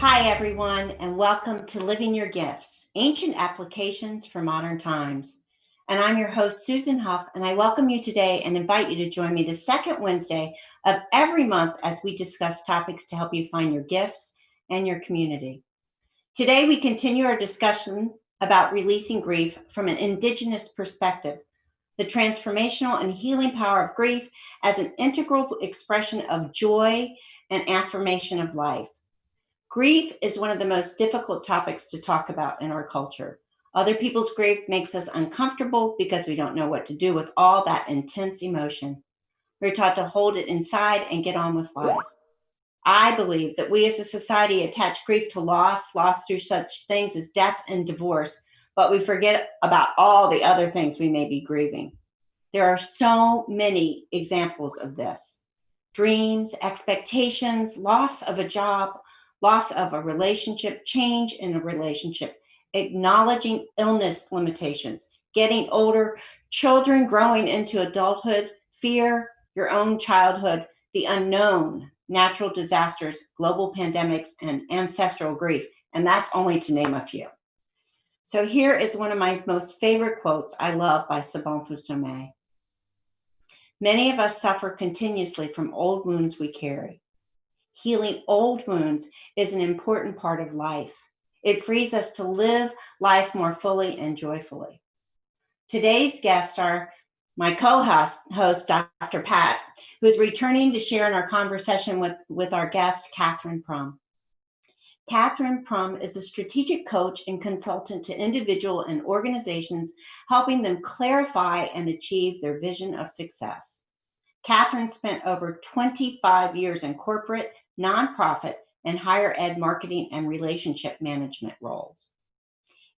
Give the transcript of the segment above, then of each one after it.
Hi, everyone, and welcome to Living Your Gifts, Ancient Applications for Modern Times. And I'm your host, Susan Hough, and I welcome you today and invite you to join me the second Wednesday of every month as we discuss topics to help you find your gifts and your community. Today, we continue our discussion about releasing grief from an Indigenous perspective, the transformational and healing power of grief as an integral expression of joy and affirmation of life. Grief is one of the most difficult topics to talk about in our culture. Other people's grief makes us uncomfortable because we don't know what to do with all that intense emotion. We're taught to hold it inside and get on with life. I believe that we as a society attach grief to loss through such things as death and divorce, but we forget about all the other things we may be grieving. There are so many examples of this. Dreams, expectations, loss of a job, loss of a relationship, change in a relationship, acknowledging illness limitations, getting older, children growing into adulthood, fear, your own childhood, the unknown, natural disasters, global pandemics, and ancestral grief. And that's only to name a few. So here is one of my most favorite quotes I love by Sobonfu Somé. Many of us suffer continuously from old wounds we carry. Healing old wounds is an important part of life. It frees us to live life more fully and joyfully. Today's guests are my co-host, Dr. Pat, who is returning to share in our conversation with our guest, Catherine Prum. Catherine Prum is a strategic coach and consultant to individual and organizations, helping them clarify and achieve their vision of success. Catherine spent over 25 years in corporate, nonprofit, and higher ed marketing and relationship management roles.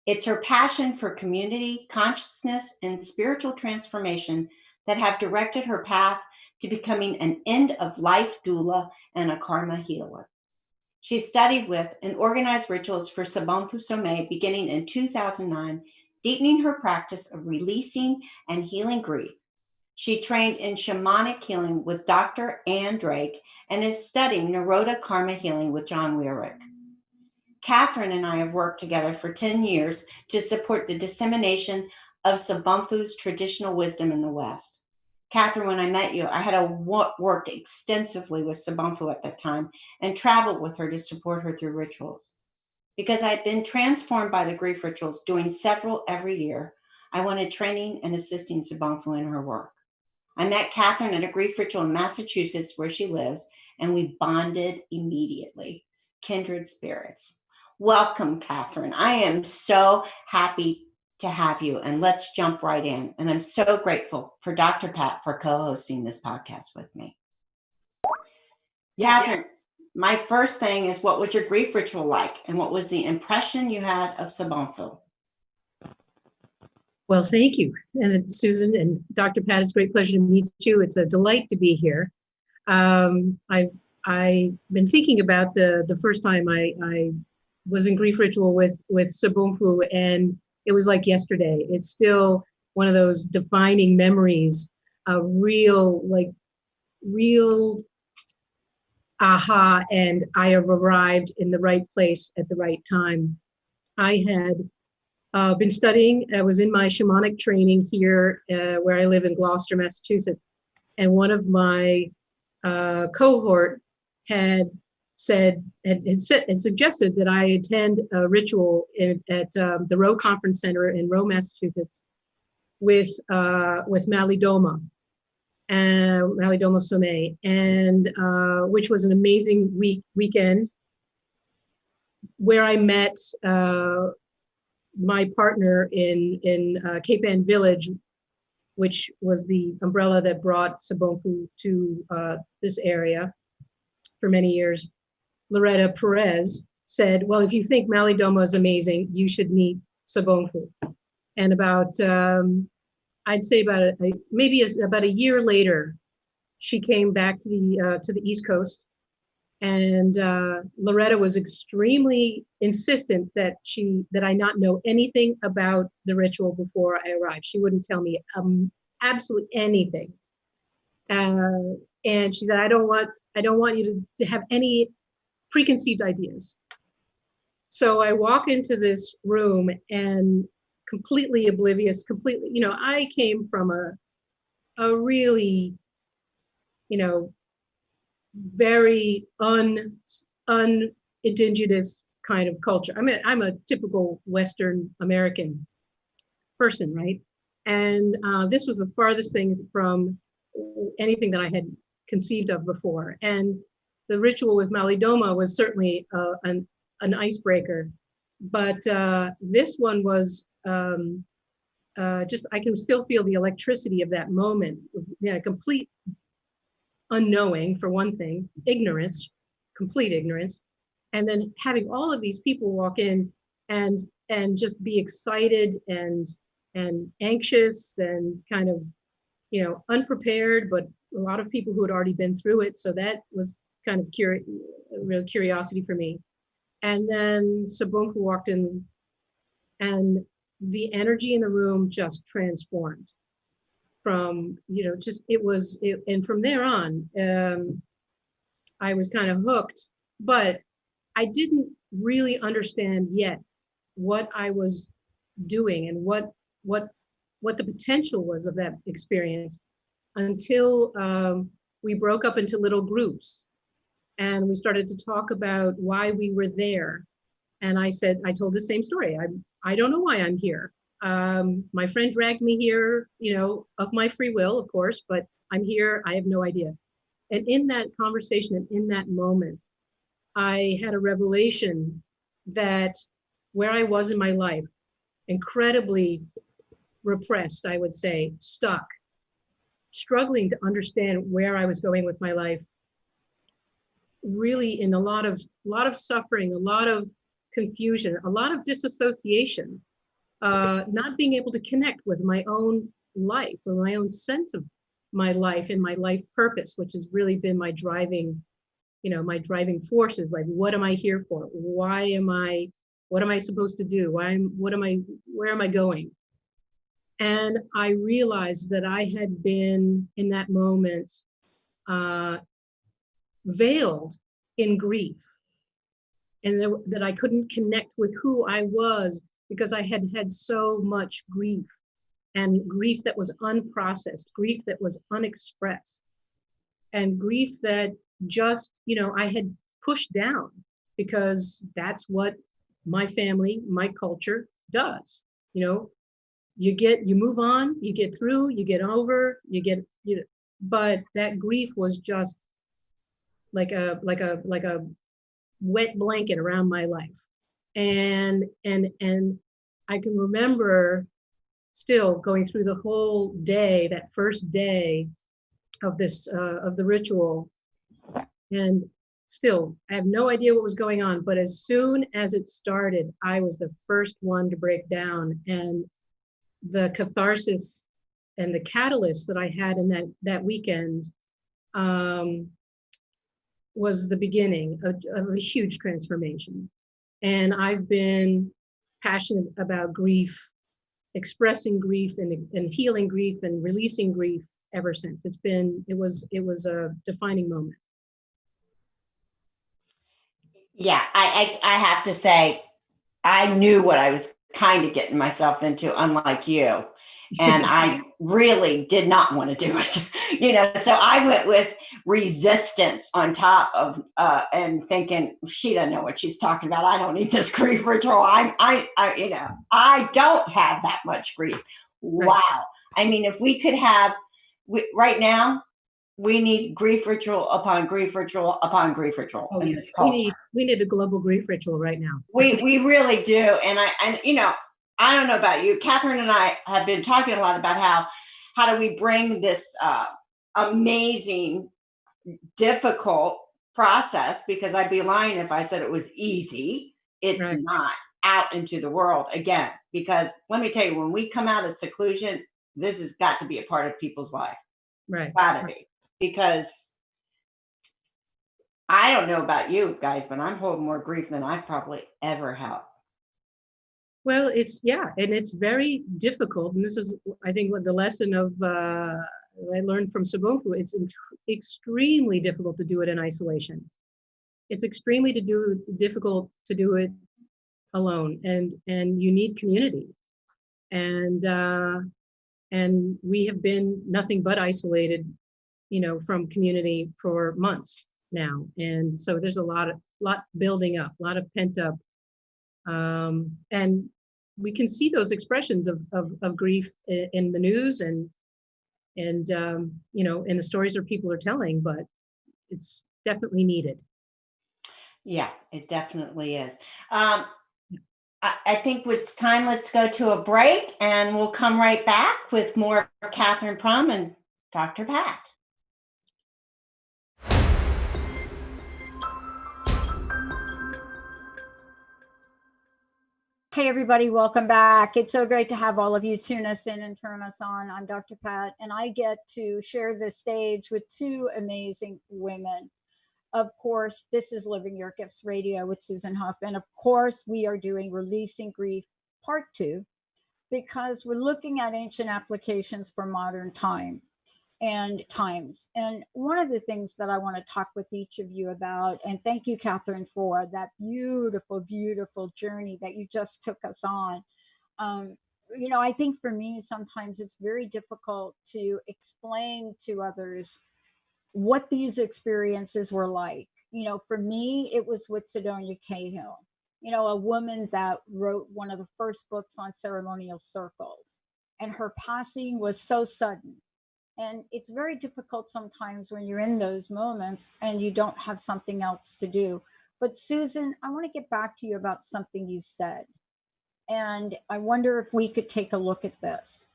It's her passion for community, consciousness, and spiritual transformation that have directed her path to becoming an end-of-life doula and a karma healer. She studied with and organized rituals for Sobonfu Somé beginning in 2009, deepening her practice of releasing and healing grief. She trained in shamanic healing with Dr. Ann Drake and is studying Naroda Karma Healing with John Weirick. Catherine and I have worked together for 10 years to support the dissemination of Sobonfu's traditional wisdom in the West. Catherine, when I met you, I had worked extensively with Sobonfu at that time and traveled with her to support her through rituals. Because I had been transformed by the grief rituals, doing several every year, I wanted training and assisting Sobonfu in her work. I met Catherine at a grief ritual in Massachusetts where she lives, and we bonded immediately. Kindred spirits. Welcome, Catherine. I am so happy to have you, and let's jump right in. And I'm so grateful for Dr. Pat for co-hosting this podcast with me. Catherine, my first thing is, what was your grief ritual like, and what was the impression you had of Sobonfu? Well, thank you. And Susan and Dr. Pat, it's a great pleasure to meet you. It's a delight to be here. I've been thinking about the first time I was in grief ritual with Sobonfu, and it was like yesterday. It's still one of those defining memories, a real aha, and I have arrived in the right place at the right time. I had been studying. I was in my shamanic training here where I live in Gloucester, Massachusetts. And one of my cohort had suggested that I attend a ritual at the Rowe Conference Center in Rowe, Massachusetts with Malidoma Somé, and which was an amazing weekend where I met my partner in Cape Ann Village, which was the umbrella that brought Sobonfu to this area for many years, Loretta Perez. said, well, if you think Malidoma is amazing, you should meet Sobonfu. And about, I'd say about a year later, she came back to the East Coast, and Loretta was extremely insistent that I not know anything about the ritual before I arrived. She wouldn't tell me absolutely anything. And she said, I don't want you to have any preconceived ideas. So I walk into this room and completely oblivious, I came from a really, very un-indigenous kind of culture. I mean, I'm a typical Western American person, right? And this was the farthest thing from anything that I had conceived of before. And the ritual with Malidoma was certainly an icebreaker, but this one was just, I can still feel the electricity of that moment, complete unknowing for one thing, ignorance, complete ignorance, and then having all of these people walk in and just be excited and anxious and kind of, unprepared, but a lot of people who had already been through it. So that was kind of real curiosity for me. And then Sobonfu walked in, and the energy in the room just transformed from, and from there on, I was kind of hooked, but I didn't really understand yet what I was doing and what the potential was of that experience until we broke up into little groups and we started to talk about why we were there. And I told the same story. I don't know why I'm here. My friend dragged me here, of my free will, of course, but I'm here. I have no idea. And in that conversation and in that moment, I had a revelation that where I was in my life, incredibly repressed, I would say, stuck, struggling to understand where I was going with my life, really in a lot of suffering, a lot of confusion, a lot of disassociation, not being able to connect with my own life or my own sense of my life and my life purpose, which has really been my driving forces. Like, what am I here for? What am I supposed to do? Where am I going? And I realized that I had been in that moment veiled in grief, and that I couldn't connect with who I was because I had had so much grief, and grief that was unprocessed, grief that was unexpressed, and grief that just, I had pushed down because that's what my family, my culture does. You move on, you get through, you get over, but that grief was just like a wet blanket around my life. And I can remember still going through the whole day, that first day of the ritual, and still I have no idea what was going on, but as soon as it started, I was the first one to break down. And the catharsis and the catalyst that I had in that weekend was the beginning of a huge transformation. And I've been passionate about grief, expressing grief and healing grief and releasing grief ever since. It was a defining moment. Yeah, I have to say, I knew what I was kind of getting myself into, unlike you. And I really did not want to do it, so I went with resistance on top of, and thinking, she doesn't know what she's talking about. I don't need this grief ritual. I don't have that much grief. Right. Wow. I mean, if we could have, right now, we need grief ritual upon grief ritual upon grief ritual in this culture. We need a global grief ritual right now. We really do. And I don't know about you. Catherine and I have been talking a lot about how do we bring this amazing, difficult process, because I'd be lying if I said it was easy. It's Right. not out into the world again, because let me tell you, when we come out of seclusion, this has got to be a part of people's life. Right. Got to Right. be, because I don't know about you guys, but I'm holding more grief than I've probably ever held. Well, and it's very difficult. And this is, I think, what the lesson of I learned from Sabonfu. It's extremely difficult to do it in isolation. It's extremely difficult to do it alone, and you need community. And we have been nothing but isolated, from community for months now, and so there's a lot building up, a lot of pent up, and we can see those expressions of grief in the news and in the stories that people are telling, but it's definitely needed. Yeah, it definitely is. Um, I think it's time. Let's go to a break, and we'll come right back with more of Catherine Prum and Dr. Pat. Hey, everybody, welcome back. It's so great to have all of you tune us in and turn us on. I'm Dr. Pat, and I get to share the stage with two amazing women. Of course, this is Living Your Gifts Radio with Susan Hough. And of course, we are doing Releasing Grief Part 2, because we're looking at ancient applications for modern times. And one of the things that I want to talk with each of you about, and thank you, Catherine, for that beautiful, beautiful journey that you just took us on. I think for me, sometimes it's very difficult to explain to others what these experiences were like. For me, it was with Sidonia Cahill, a woman that wrote one of the first books on ceremonial circles. And her passing was so sudden. And it's very difficult sometimes when you're in those moments and you don't have something else to do. But Susan, I want to get back to you about something you said. And I wonder if we could take a look at this.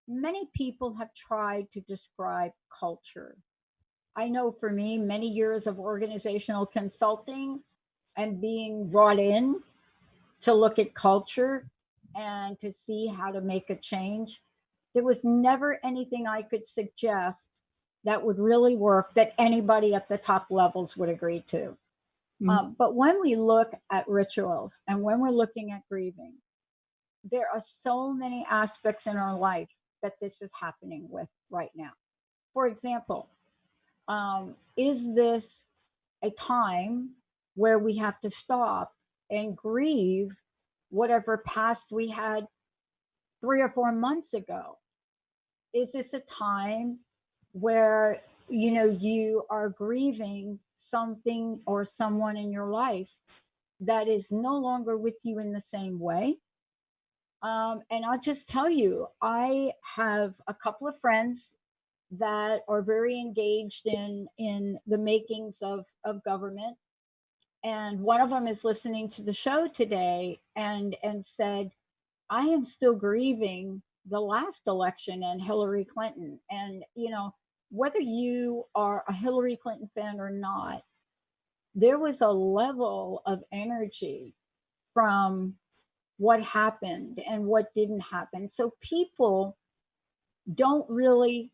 Many people have tried to describe culture. I know for me, many years of organizational consulting and being brought in to look at culture and to see how to make a change, there was never anything I could suggest that would really work that anybody at the top levels would agree to. But when we look at rituals and when we're looking at grieving, there are so many aspects in our life that this is happening with right now. For example, is this a time where we have to stop and grieve whatever past we had 3 or 4 months ago? Is this a time where you are grieving something or someone in your life that is no longer with you in the same way? And I'll just tell you, I have a couple of friends that are very engaged in the makings of government. And one of them is listening to the show today and said, I am still grieving the last election and Hillary Clinton. And, whether you are a Hillary Clinton fan or not, there was a level of energy from what happened and what didn't happen. So people don't really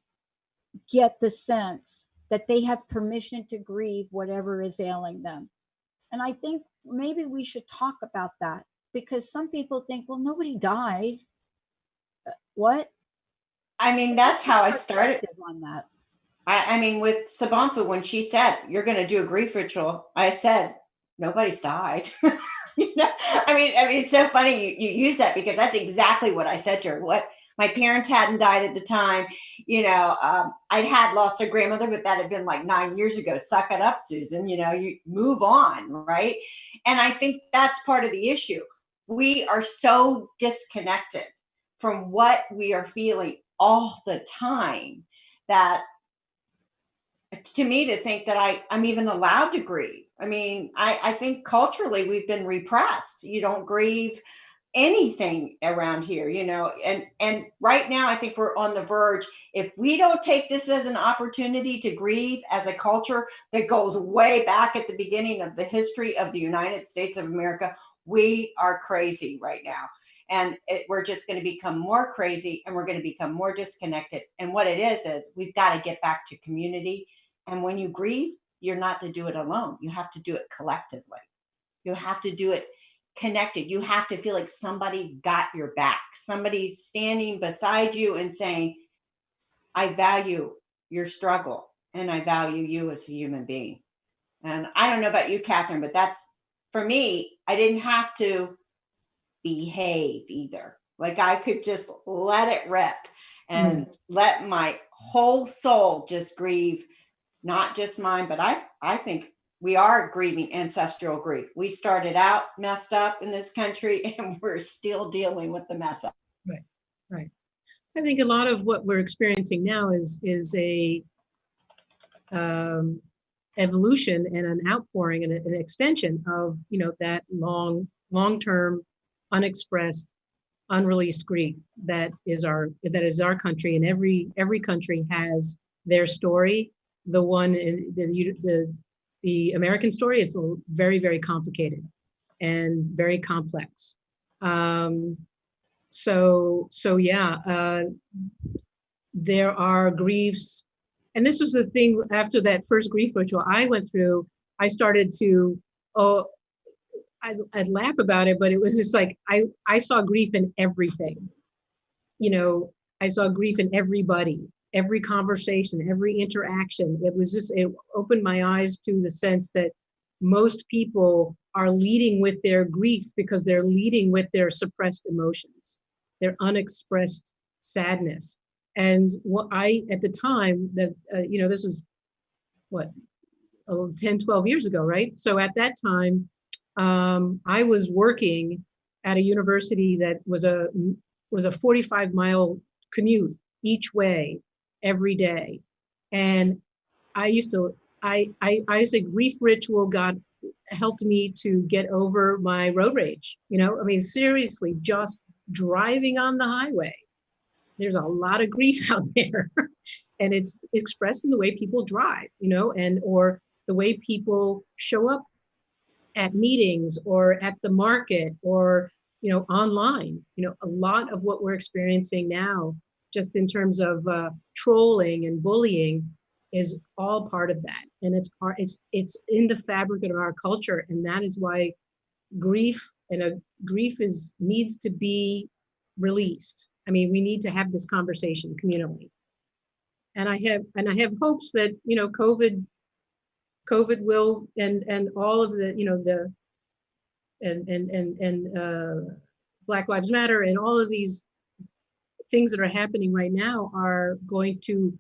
get the sense that they have permission to grieve whatever is ailing them. And I think maybe we should talk about that, because some people think, well, nobody died. What? I mean, that's how I started. On that. I mean, with Sabanfu, when she said, you're going to do a grief ritual, I said, nobody's died. I mean, it's so funny you use that, because that's exactly what I said to her. What my parents hadn't died at the time. I'd had lost a grandmother, but that had been like 9 years ago. Suck it up, Susan. You move on, right? And I think that's part of the issue. We are so disconnected from what we are feeling all the time that, to me, to think that I'm even allowed to grieve. I mean, I think culturally we've been repressed. You don't grieve anything around here, and right now I think we're on the verge. If we don't take this as an opportunity to grieve as a culture that goes way back at the beginning of the history of the United States of America, we are crazy right now. And we're just going to become more crazy, and we're going to become more disconnected. And what it is we've got to get back to community. And when you grieve, you're not to do it alone. You have to do it collectively. You have to do it connected. You have to feel like somebody's got your back. Somebody's standing beside you and saying, I value your struggle and I value you as a human being. And I don't know about you, Catherine, but that's for me. I didn't have to behave either. Like I could just let it rip and let my whole soul just grieve, not just mine, but I think we are grieving ancestral grief. We started out messed up in this country and we're still dealing with the mess up. Right, right. I think a lot of what we're experiencing now is a evolution and an outpouring and an extension of that long-term, unexpressed, unreleased grief that is our country, and every country has their story. The one in the American story is very, very complicated and very complex. So yeah, there are griefs. And this was the thing after that first grief ritual I went through, I started to, I'd laugh about it, but it was just like, I saw grief in everything. I saw grief in everybody, every conversation, every interaction. It opened my eyes to the sense that most people are leading with their grief because they're leading with their suppressed emotions, their unexpressed sadness. And at the time that, this was 10, 12 years ago, right? So at that time, I was working at a university that was a 45-mile commute each way every day. And I say grief ritual helped me to get over my road rage. Seriously, just driving on the highway. There's a lot of grief out there and it's expressed in the way people drive, or the way people show up at meetings or at the market or, online. A lot of what we're experiencing now, just in terms of trolling and bullying, is all part of that. And it's in the fabric of our culture. And that is why grief needs to be released. We need to have this conversation communally. And I have hopes that, COVID will, and all of the, Black Lives Matter and all of these things that are happening right now are going to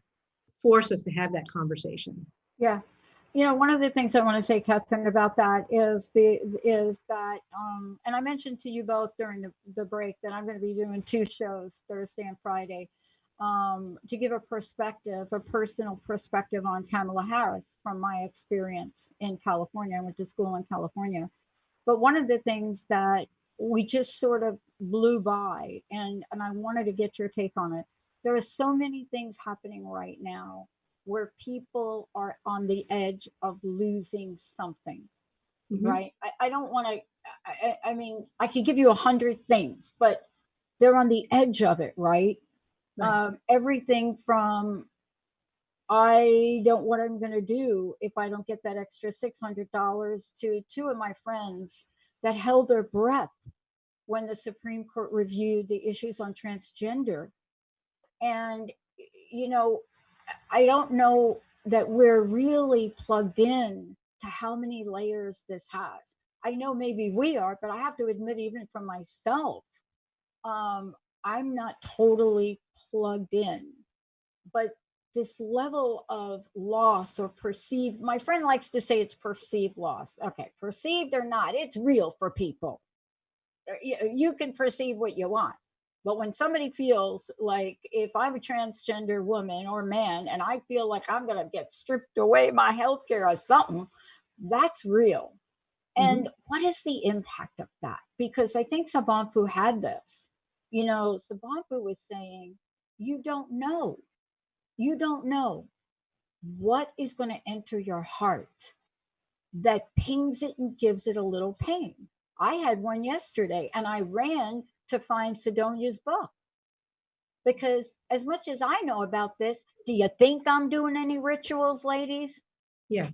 force us to have that conversation. Yeah. One of the things I want to say, Catherine, about that is that, and I mentioned to you both during the break that I'm going to be doing 2 shows, Thursday and Friday, to give a personal perspective on Kamala Harris from my experience in California. I went to school in California. But one of the things that we just sort of blew by, and I wanted to get your take on it, there are so many things happening right now where people are on the edge of losing something, right? I don't want to, I could give you 100 things, but they're on the edge of it, right? Everything from, I don't what I'm going to do if I don't get that extra $600, to 2 of my friends that held their breath when the Supreme Court reviewed the issues on transgender. And, I don't know that we're really plugged in to how many layers this has. I know maybe we are, but I have to admit, even for myself, I'm not totally plugged in. But this level of loss or perceived, my friend likes to say it's perceived loss. Okay, perceived or not, it's real for people. You can perceive what you want. But when somebody feels like, if I'm a transgender woman or man and I feel like I'm going to get stripped away my health care or something, that's real. And what is the impact of that? Because I think Sabanfu had this. You know, Sabanfu was saying, you don't know. You don't know what is going to enter your heart that pings it and gives it a little pain. I had one yesterday and I ran to find Sidonia's book. Because as much as I know about this, do you think I'm doing any rituals, ladies? Yeah.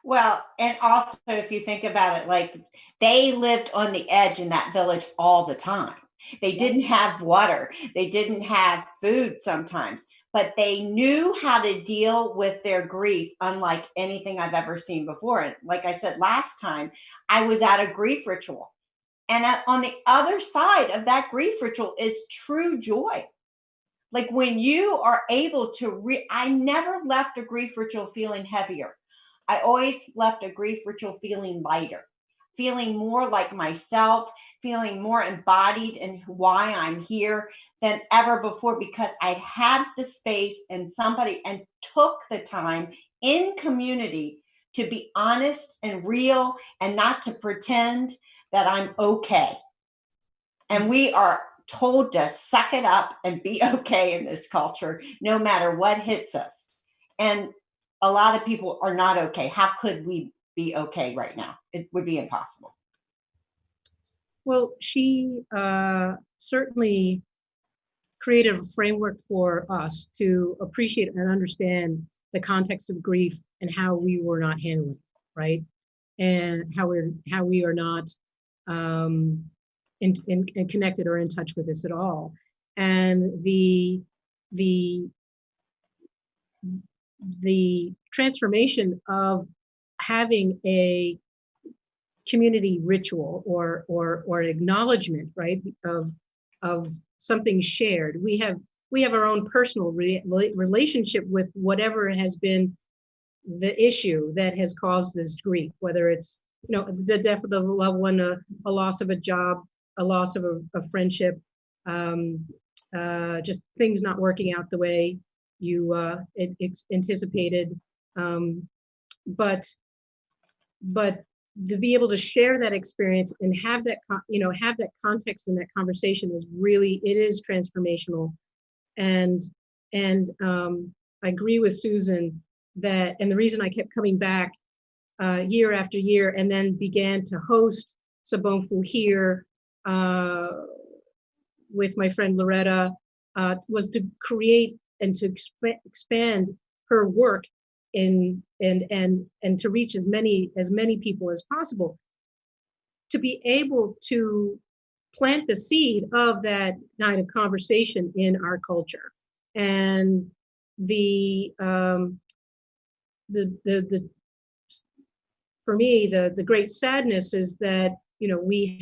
Well, and also if you think about it, like they lived on the edge in that village all the time. They didn't have water. They didn't have food sometimes, but they knew how to deal with their grief unlike anything I've ever seen before. And like I said last time, I was at a grief ritual. And on the other side of that grief ritual is true joy. Like when you are able to I never left a grief ritual feeling heavier. I always left a grief ritual feeling lighter, feeling more like myself, feeling more embodied in why I'm here than ever before, because I'd had the space and somebody and took the time in community to be honest and real and not to pretend that I'm okay. And we are told to suck it up and be okay in this culture, no matter what hits us. And a lot of people are not okay. How could we be okay right now? It would be impossible. Well, she certainly created a framework for us to appreciate and understand the context of grief and how we were not handling it, right? And how we are not in connected or in touch with this at all. And the transformation of having a community ritual or an acknowledgement, right, of something shared. We have our own personal relationship with whatever has been the issue that has caused this grief, whether it's, you know, the death of the loved one, a loss of a job, a loss of a friendship, just things not working out the way you anticipated, but to be able to share that experience and have that have that context in that conversation it is transformational. And I agree with Susan that, and the reason I kept coming back year after year and then began to host Sabonfu here with my friend Loretta was to create and to expand her work and to reach as many people as possible, to be able to plant the seed of that kind of conversation in our culture. And for me, the great sadness is that, you know, we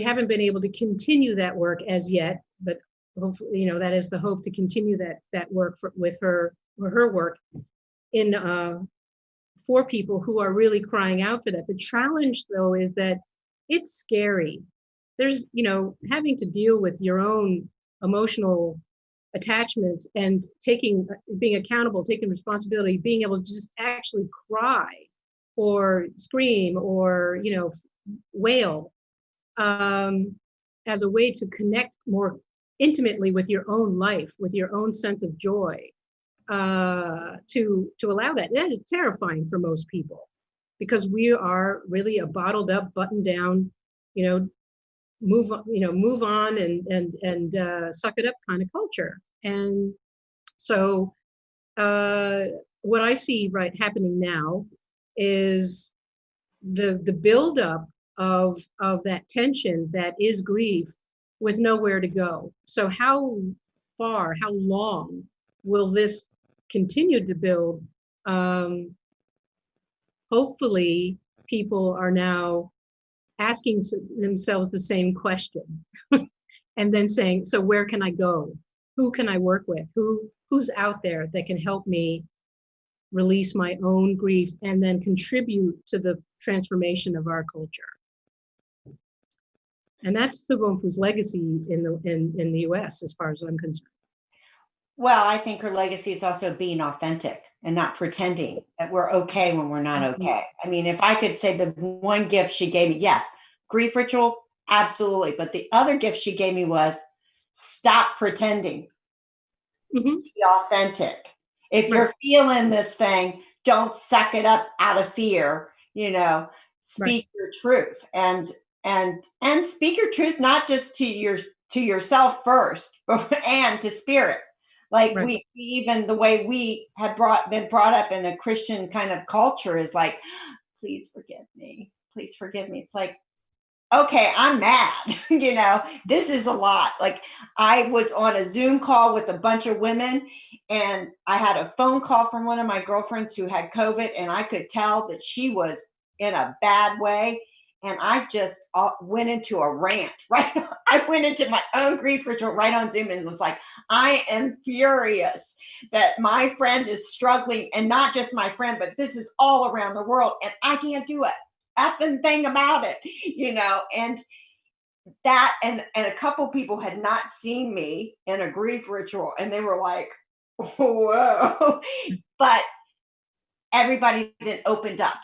haven't been able to continue that work as yet, but hopefully, you know, that is the hope, to continue that work with her work in for people who are really crying out for that. The challenge, though, is that it's scary. There's, you know, having to deal with your own emotional attachments and being accountable, taking responsibility, being able to just actually cry or scream or, you know, wail as a way to connect more intimately with your own life, with your own sense of joy, to allow that. That is terrifying for most people, because we are really a bottled up, buttoned down, you know, move on and suck it up kind of culture. And so what I see happening now is the buildup of that tension that is grief with nowhere to go. So how long will this continue to build? Hopefully people are now asking themselves the same question and then saying, so where can I go? Who can I work with? Who's out there that can help me release my own grief and then contribute to the transformation of our culture? And that's Sabonfu's legacy in the US, as far as I'm concerned. Well, I think her legacy is also being authentic. and not pretending that we're okay when we're not okay. I mean, if I could say the one gift she gave me, yes, grief ritual, absolutely. But the other gift she gave me was stop pretending, be authentic. If you're feeling this thing, don't suck it up out of fear, speak your truth and speak your truth, not just to yourself first, and to spirit. Like we even the way we have been brought up in a Christian kind of culture is like, please forgive me. Please forgive me. It's like, okay, I'm mad. This is a lot. Like I was on a Zoom call with a bunch of women and I had a phone call from one of my girlfriends who had COVID and I could tell that she was in a bad way. And I just went into a rant, right? I went into my own grief ritual right on Zoom and was like, I am furious that my friend is struggling, and not just my friend, but this is all around the world and I can't do a effing thing about it, and that, and a couple people had not seen me in a grief ritual and they were like, whoa. But everybody then opened up.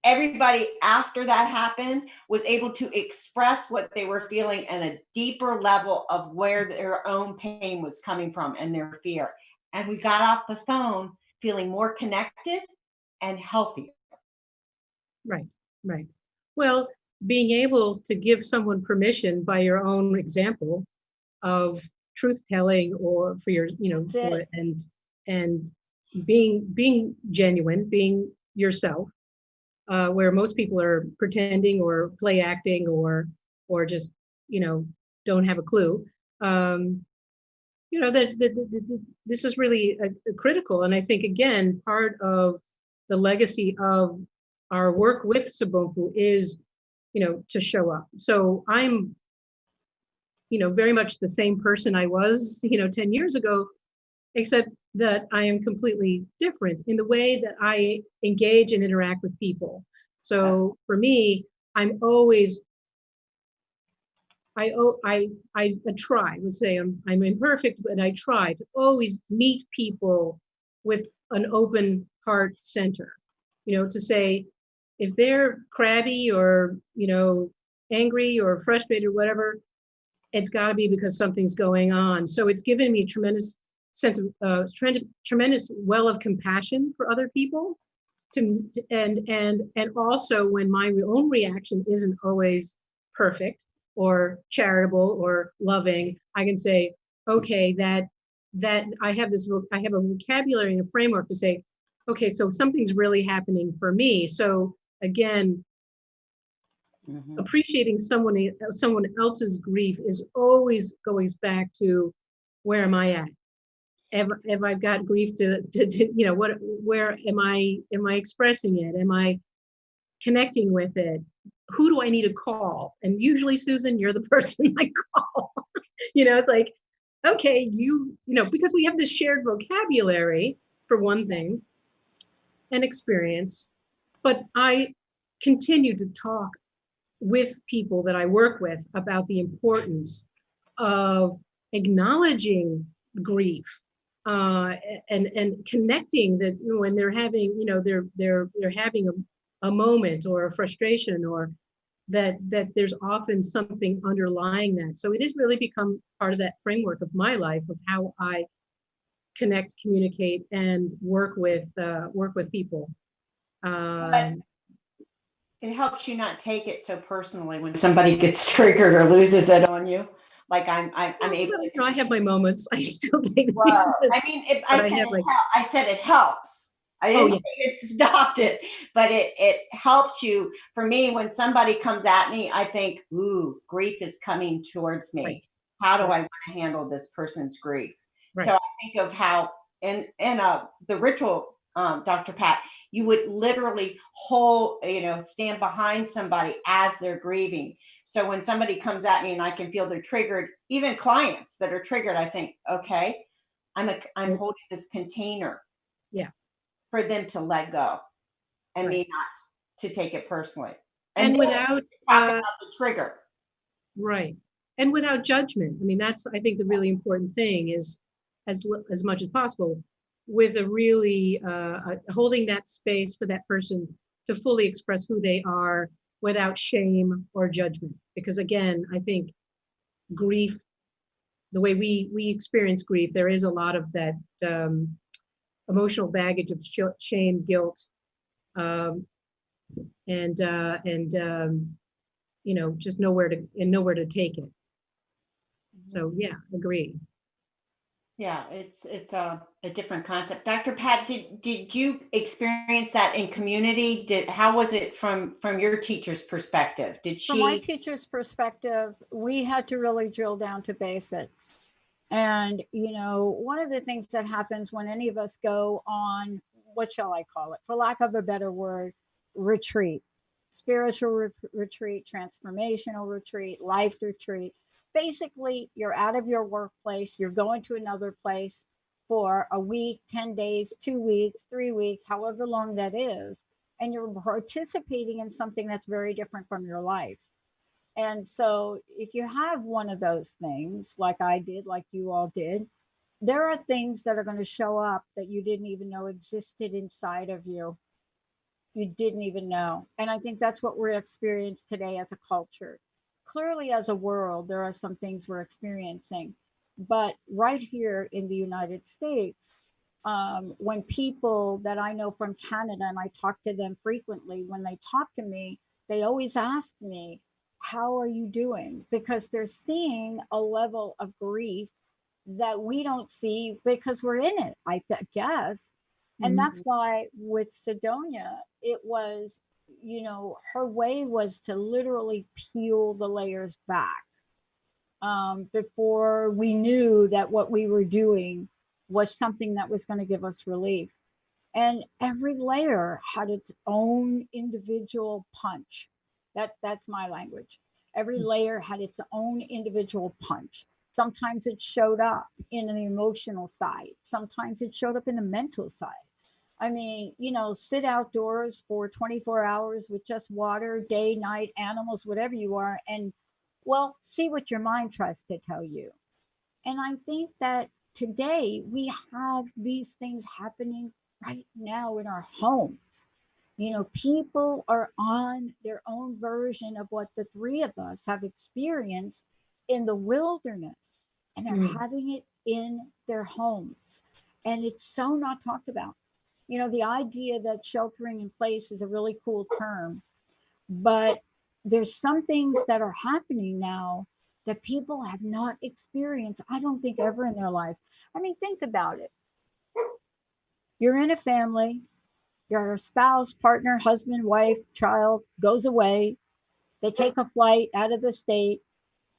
Everybody after that happened was able to express what they were feeling at a deeper level of where their own pain was coming from and their fear. And we got off the phone feeling more connected and healthier. Right. Well, being able to give someone permission by your own example of truth telling, or for your, and being genuine, being yourself, where most people are pretending or play acting or just, don't have a clue. This is really critical. And I think, again, part of the legacy of our work with Sobonfu is, to show up. So I'm, very much the same person I was, 10 years ago, except that I am completely different in the way that I engage and interact with people. So for me, I'm always, I try, let's say I'm imperfect, but I try to always meet people with an open heart center, to say, if they're crabby or, angry or frustrated or whatever, it's got to be because something's going on. So it's given me a tremendous sense of tremendous well of compassion for other people, and also when my own reaction isn't always perfect or charitable or loving, I can say, okay, that I have a vocabulary and a framework to say, okay, so something's really happening for me. So again, appreciating someone else's grief is always goes back to, where am I at? Have I got grief to where am I expressing it? Am I connecting with it? Who do I need to call? And usually, Susan, you're the person I call. It's like, okay, because we have this shared vocabulary for one thing, and experience, but I continue to talk with people that I work with about the importance of acknowledging grief, and connecting that when they're having, they're having a moment or a frustration, or that there's often something underlying that. So it has really become part of that framework of my life of how I connect, communicate, and work with people. But it helps you not take it so personally when somebody gets triggered or loses it on you. Like I'm able to. I have my moments. I still take. Well, I mean, I said it helps. I didn't say it stopped it, but it helps you. For me, when somebody comes at me, I think, ooh, grief is coming towards me. Right. How do I want to handle this person's grief? Right. So I think of how in the ritual, Dr. Pat, you would literally stand behind somebody as they're grieving. So when somebody comes at me and I can feel they're triggered, even clients that are triggered, I think, okay, I'm holding this container. Yeah. For them to let go and me not to take it personally. And without talk about the trigger. Right. And without judgment. I mean, that's, I think, the really important thing is, as much as possible, with a really holding that space for that person to fully express who they are without shame or judgment. Because again, I think grief, the way we experience grief, there is a lot of that emotional baggage of shame, guilt, and just nowhere to take it. So yeah, agree. Yeah, it's a different concept. Dr. Pat, did you experience that in community? How was it from your teacher's perspective? From my teacher's perspective, we had to really drill down to basics. And, one of the things that happens when any of us go on, what shall I call it, for lack of a better word, retreat, spiritual retreat, transformational retreat, life retreat. Basically, you're out of your workplace, you're going to another place for a week, 10 days, 2 weeks, 3 weeks, however long that is. And you're participating in something that's very different from your life. And so if you have one of those things, like I did, like you all did, there are things that are going to show up that you didn't even know existed inside of you. You didn't even know. And I think that's what we're experiencing today as a culture. Clearly, as a world, there are some things we're experiencing. But right here in the United States, when people that I know from Canada, and I talk to them frequently, when they talk to me, they always ask me, how are you doing? Because they're seeing a level of grief that we don't see because we're in it, I guess. And that's why with Sidonia, it was, her way was to literally peel the layers back before we knew that what we were doing was something that was going to give us relief. And every layer had its own individual punch. That's my language. Every layer had its own individual punch. Sometimes it showed up in the emotional side. Sometimes it showed up in the mental side. I mean, sit outdoors for 24 hours with just water, day, night, animals, whatever you are, and see what your mind tries to tell you. And I think that today we have these things happening right now in our homes. People are on their own version of what the three of us have experienced in the wilderness, and they're having it in their homes. And it's so not talked about. The idea that sheltering in place is a really cool term, but there's some things that are happening now that people have not experienced, I don't think, ever in their lives. I mean, think about it. You're in a family, your spouse, partner, husband, wife, child goes away. They take a flight out of the state.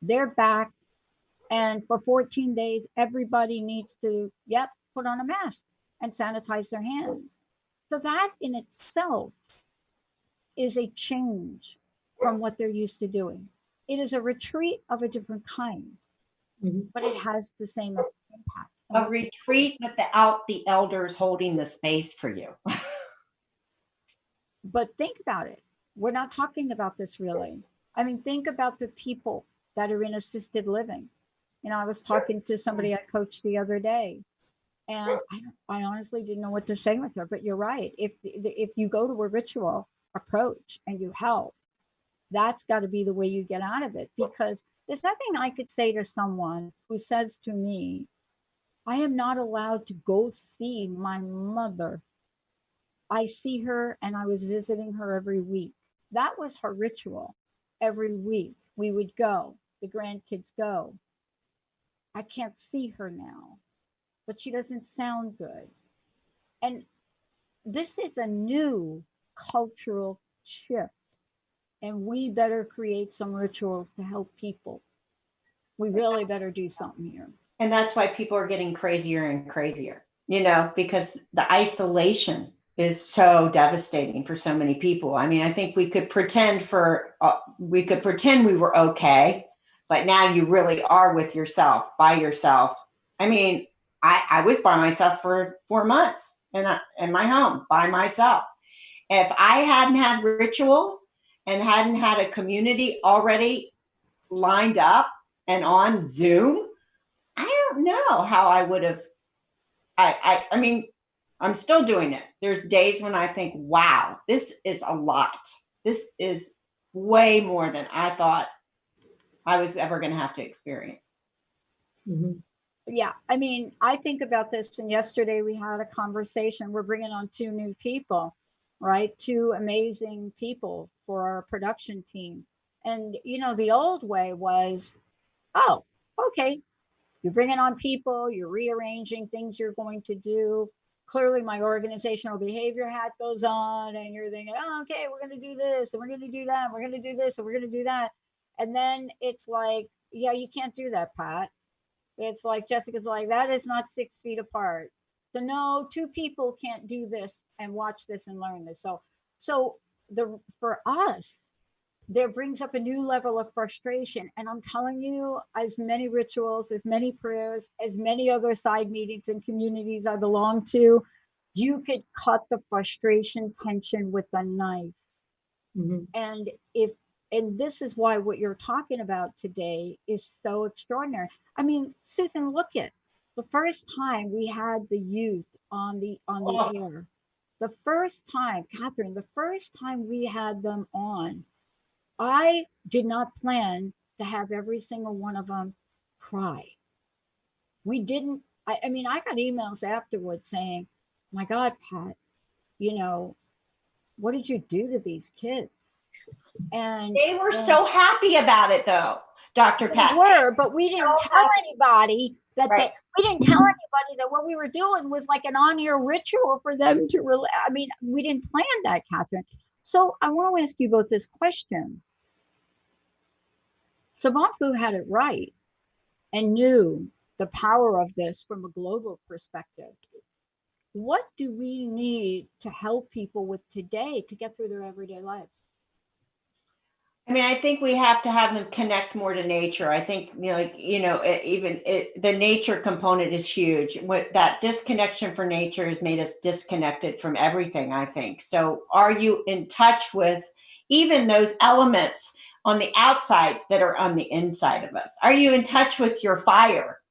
They're back. And for 14 days, everybody needs to, put on a mask and sanitize their hands. So that in itself is a change from what they're used to doing. It is a retreat of a different kind, but it has the same impact. A retreat without the elders holding the space for you. But think about it. We're not talking about this really. I mean, think about the people that are in assisted living. I was talking to somebody I coached the other day, and I honestly didn't know what to say with her. But you're right. If you go to a ritual approach and you help, that's got to be the way you get out of it. Because there's nothing I could say to someone who says to me, I am not allowed to go see my mother. I see her and I was visiting her every week. That was her ritual. Every week we would go, the grandkids go. I can't see her now, but she doesn't sound good. And this is a new cultural shift. And we better create some rituals to help people. We really better do something here. And that's why people are getting crazier and crazier, because the isolation is so devastating for so many people. I mean, I think we could pretend we were okay, but now you really are with yourself, by yourself. I mean, I was by myself for 4 months in my home by myself. If I hadn't had rituals and hadn't had a community already lined up and on Zoom, I don't know how I would have. I mean, I'm still doing it. There's days when I think, wow, this is a lot. This is way more than I thought I was ever going to have to experience. Mhm. Yeah, I mean, I think about this, and yesterday we had a conversation. We're bringing on two new people, right? Two amazing people for our production team. And, you know, the old way was, oh, okay, you're bringing on people, you're rearranging things you're going to do. Clearly, my organizational behavior hat goes on, and you're thinking, oh, okay, we're going to do this, and we're going to do that, and we're going to do this, and we're going to do that. And then it's like, yeah, you can't do that, Pat. It's like Jessica's like, that is not 6 feet apart. So no, two people can't do this and watch this and learn this. So the for us, there brings up a new level of frustration. And I'm telling you, as many rituals, as many prayers, as many other side meetings and communities I belong to, you could cut the frustration tension with a knife. Mhm. And if and this is why what you're talking about today is so extraordinary. I mean, Susan, look at the first time we had the youth on the Oh, air. The first time, Catherine, the first time we had them on, I did not plan to have every single one of them cry. We didn't. I mean, I got emails afterwards saying, "My God, Pat, you know, what did you do to these kids?" And they were and so happy about it, though, Dr. they Pat. were, but we didn't So tell happy. anybody Right. we didn't tell anybody that what we were doing was like an on-air ritual for them to really. I mean, we didn't plan that, Catherine. So I want to ask you both this question. Savanfu had it right and knew the power of this from a global perspective. What do we need to help people with today to get through their everyday lives? I mean, I think we have to have them connect more to nature. I think, the nature component is huge. What that disconnection for nature has made us disconnected from everything, I think. So, are you in touch with even those elements on the outside that are on the inside of us? Are you in touch with your fire?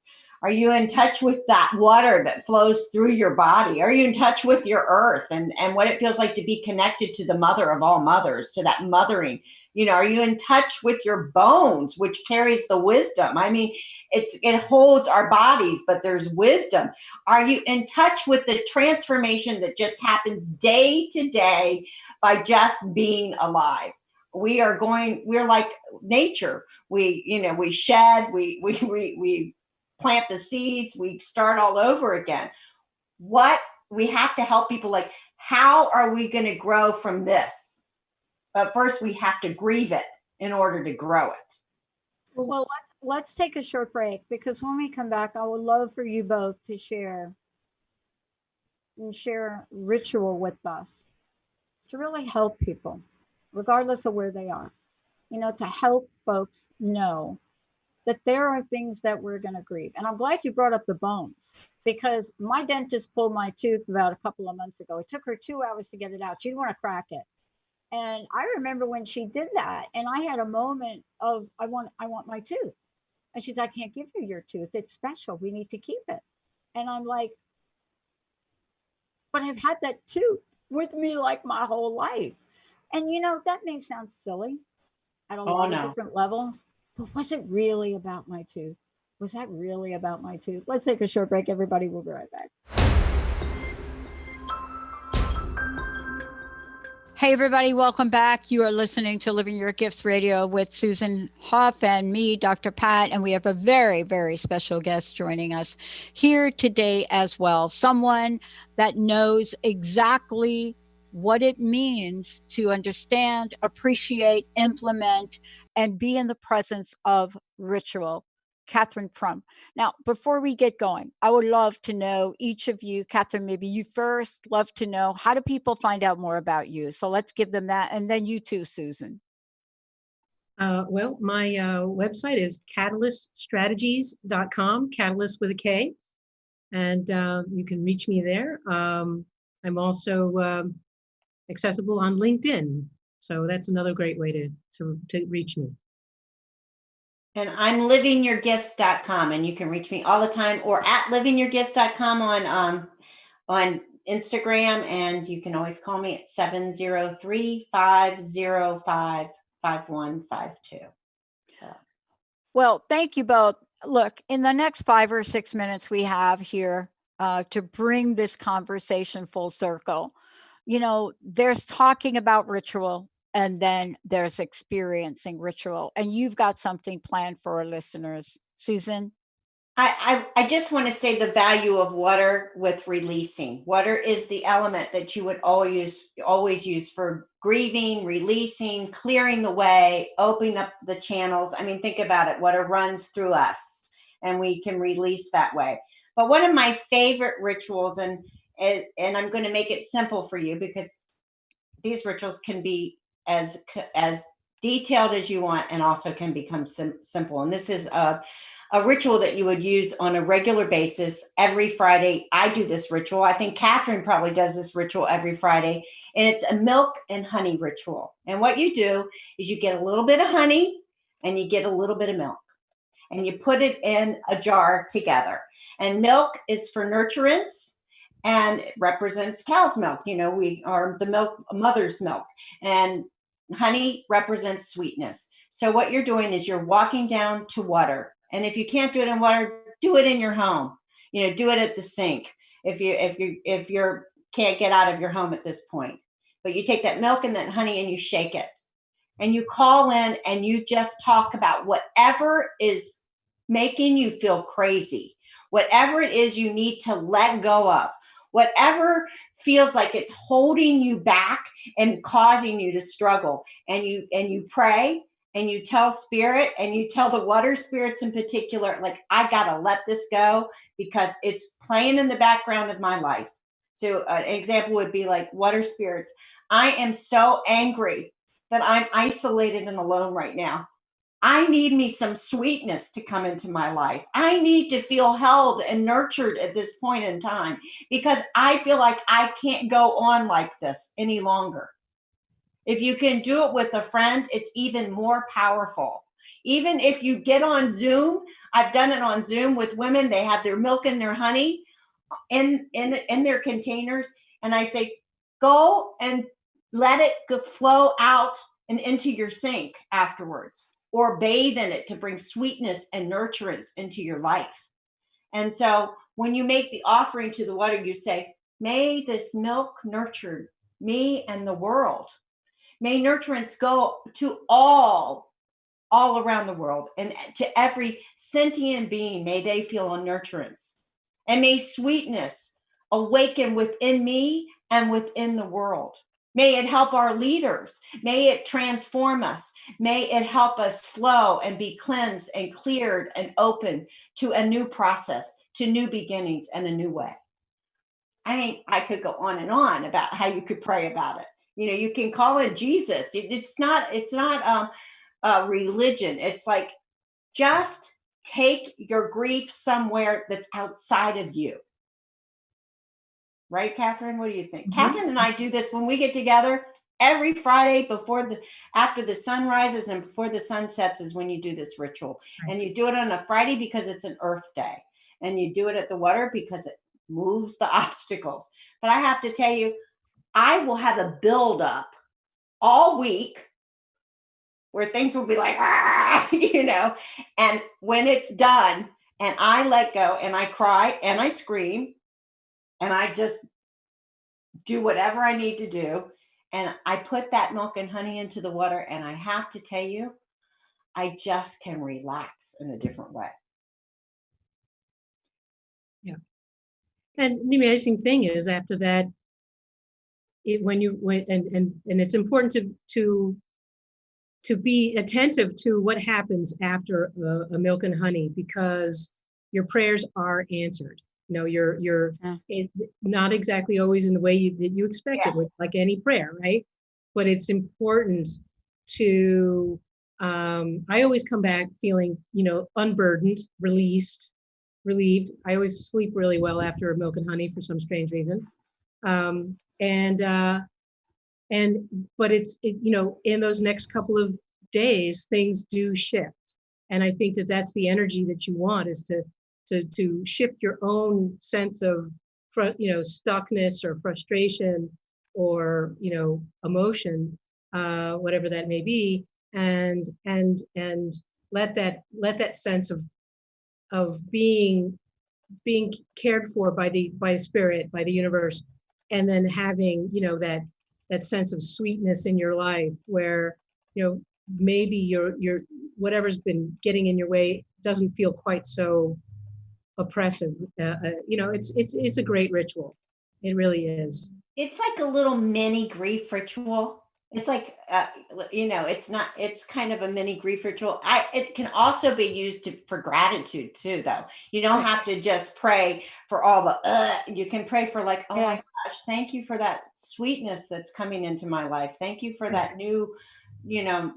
Are you in touch with that water that flows through your body? Are you in touch with your earth and what it feels like to be connected to the mother of all mothers, to that mothering? Are you in touch with your bones, which carries the wisdom? I mean, it holds our bodies, but there's wisdom. Are you in touch with the transformation that just happens day to day by just being alive? We're like nature. We shed, we plant the seeds, we start all over again. What we have to help people, like, how are we going to grow from this? But first we have to grieve it in order to grow it. Well, let's take a short break, because when we come back, I would love for you both to share ritual with us to really help people, regardless of where they are. To help folks know that there are things that we're going to grieve. And I'm glad you brought up the bones, because my dentist pulled my tooth about a couple of months ago. It took her 2 hours to get it out. She didn't want to crack it. And I remember when she did that, and I had a moment of, I want my tooth. And she's like, I can't give you your tooth. It's special. We need to keep it. And I'm like, but I've had that tooth with me like my whole life. And that may sound silly at a Oh lot of no. different levels, but was it really about my tooth? Was that really about my tooth? Let's take a short break, everybody. We'll be right back. Hey, everybody, welcome back. You are listening to Living Your Gifts Radio with Susan Hough and me, Dr. Pat, and we have a very, very special guest joining us here today as well. Someone that knows exactly what it means to understand, appreciate, implement, and be in the presence of ritual. Catherine Crum. Now, before we get going, I would love to know each of you. Catherine, maybe you first. Love to know, how do people find out more about you? So let's give them that. And then you too, Susan. Well, my website is catalyststrategies.com, catalyst with a K. And you can reach me there. I'm also accessible on LinkedIn. So that's another great way to reach me. And I'm livingyourgifts.com, and you can reach me all the time, or at livingyourgifts.com on Instagram, and you can always call me at 703-505-5152. So, Well, thank you both. Look, in the next 5 or 6 minutes we have here to bring this conversation full circle, there's talking about ritual, and then there's experiencing ritual. And you've got something planned for our listeners, Susan. I just want to say the value of water with releasing. Water is the element that you would always use for grieving, releasing, clearing the way, opening up the channels. I mean, think about it. Water runs through us, and we can release that way. But one of my favorite rituals, and I'm going to make it simple for you, because these rituals can be as detailed as you want, and also can become simple. And this is a ritual that you would use on a regular basis every Friday. I do this ritual. I think Catherine probably does this ritual every Friday. And it's a milk and honey ritual. And what you do is you get a little bit of honey and you get a little bit of milk, and you put it in a jar together. And milk is for nurturance, and it represents cow's milk. We are the milk, mother's milk. And honey represents sweetness. So what you're doing is you're walking down to water. And if you can't do it in water, do it in your home. Do it at the sink if you can't get out of your home at this point. But you take that milk and that honey and you shake it. And you call in and you just talk about whatever is making you feel crazy, whatever it is you need to let go of, whatever feels like it's holding you back and causing you to struggle. And you pray. And you tell spirit, and you tell the water spirits in particular, like, I got to let this go because it's playing in the background of my life. So an example would be like, water spirits, I am so angry that I'm isolated and alone right now. I need me some sweetness to come into my life. I need to feel held and nurtured at this point in time, because I feel like I can't go on like this any longer. If you can do it with a friend, it's even more powerful. Even if you get on Zoom, I've done it on Zoom with women. They have their milk and their honey in their containers. And I say, go and let it flow out and into your sink afterwards, or bathe in it to bring sweetness and nurturance into your life. And so when you make the offering to the water, you say, may this milk nurture me and the world. May nurturance go to all around the world, and to every sentient being, may they feel a nurturance. And may sweetness awaken within me and within the world. May it help our leaders. May it transform us. May it help us flow and be cleansed and cleared and open to a new process, to new beginnings and a new way. I mean, I could go on and on about how you could pray about it. You can call it Jesus. It's not religion. It's like, just take your grief somewhere that's outside of you. Right, Catherine? What do you think? Mm-hmm. Catherine and I do this when we get together every Friday after the sun rises and before the sun sets is when you do this ritual. Right. And you do it on a Friday because it's an Earth Day. And you do it at the water because it moves the obstacles. But I have to tell you, I will have a buildup all week where things will be like, and when it's done and I let go and I cry and I scream and I just do whatever I need to do, and I put that milk and honey into the water, and I have to tell you, I just can relax in a different way. Yeah. And the amazing thing is, after that, and it's important to be attentive to what happens after a milk and honey, because your prayers are answered. You're not exactly always in the way that you expect it, with like any prayer, right? But it's important to. I always come back feeling, unburdened, released, relieved. I always sleep really well after a milk and honey for some strange reason. But it's in those next couple of days, things do shift. And I think that that's the energy that you want, is to shift your own sense of stuckness or frustration or, emotion, whatever that may be, and let that sense of being cared for by the spirit, by the universe, and then having, that sense of sweetness in your life where, maybe your whatever's been getting in your way doesn't feel quite so oppressive. It's a great ritual. It really is. It's like a little mini grief ritual. It's like, it's kind of a mini grief ritual. It can also be used for gratitude too, though. You don't have to just pray for all you can pray for like, oh my gosh, thank you for that sweetness that's coming into my life. Thank you for that new,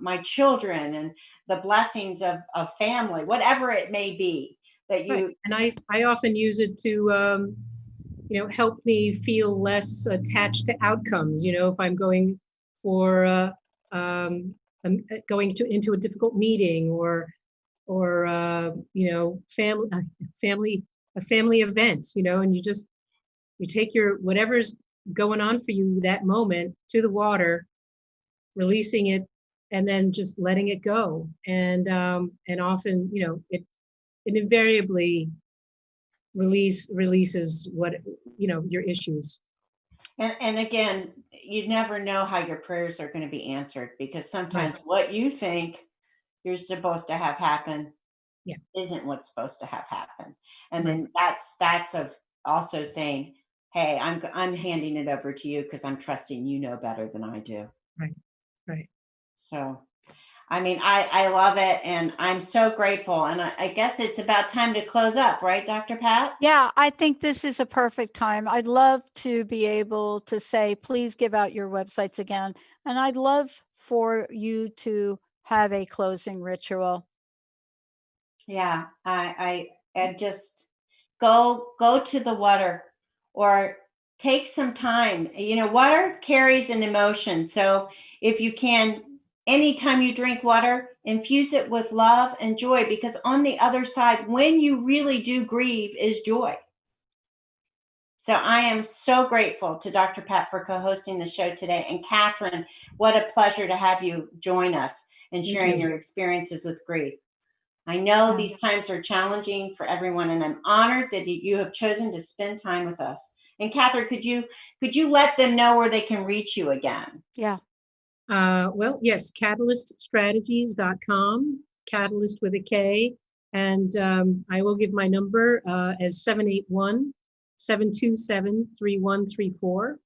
my children and the blessings of family, whatever it may be that you. Right. And I often use it to, help me feel less attached to outcomes. If I'm going for going into a difficult meeting or family events, and you take your whatever's going on for you that moment to the water, releasing it, and then just letting it go. And often, it invariably releases what your issues. And again, you never know how your prayers are going to be answered, because sometimes what you think you're supposed to have happen isn't what's supposed to have happened. And then that's of also saying, hey, I'm handing it over to you because I'm trusting you know better than I do. Right. So, I mean, I love it, and I'm so grateful. And I guess it's about time to close up, right, Dr. Pat? Yeah, I think this is a perfect time. I'd love to be able to say, please give out your websites again. And I'd love for you to have a closing ritual. Yeah, I just go to the water, or take some time. Water carries an emotion. So if you can, anytime you drink water, infuse it with love and joy, because on the other side, when you really do grieve, is joy. So I am so grateful to Dr. Pat for co-hosting the show today. And Catherine, what a pleasure to have you join us and sharing your experiences with grief. I know these times are challenging for everyone, and I'm honored that you have chosen to spend time with us. And Catherine, could you let them know where they can reach you again? Yeah. Well, yes, catalyststrategies.com, catalyst with a K. And I will give my number as 781-727-3134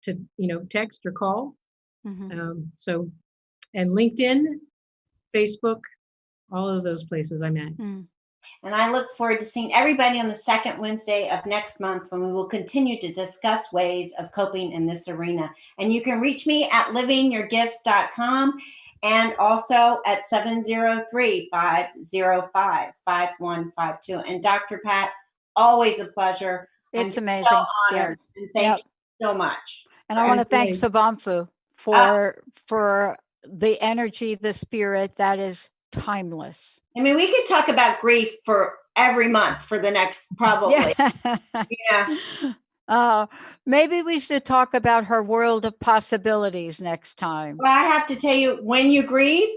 to text or call. So, and LinkedIn, Facebook, all of those places I'm at. And I look forward to seeing everybody on the second Wednesday of next month, when we will continue to discuss ways of coping in this arena. And you can reach me at livingyourgifts.com, and also at 703-505-5152. And Dr. Pat, always a pleasure. It's I'm amazing. so honored. And thank you so much. And I want to thank Sabamfu for the energy, the spirit that is timeless. I mean, we could talk about grief for every month for the next probably. Maybe we should talk about her world of possibilities next time. Well, I have to tell you, when you grieve,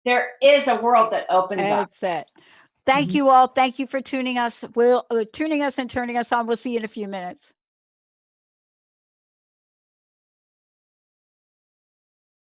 there is a world that opens up. That's it. Thank you all. Thank you for tuning us. Tuning us and turning us on. We'll see you in a few minutes.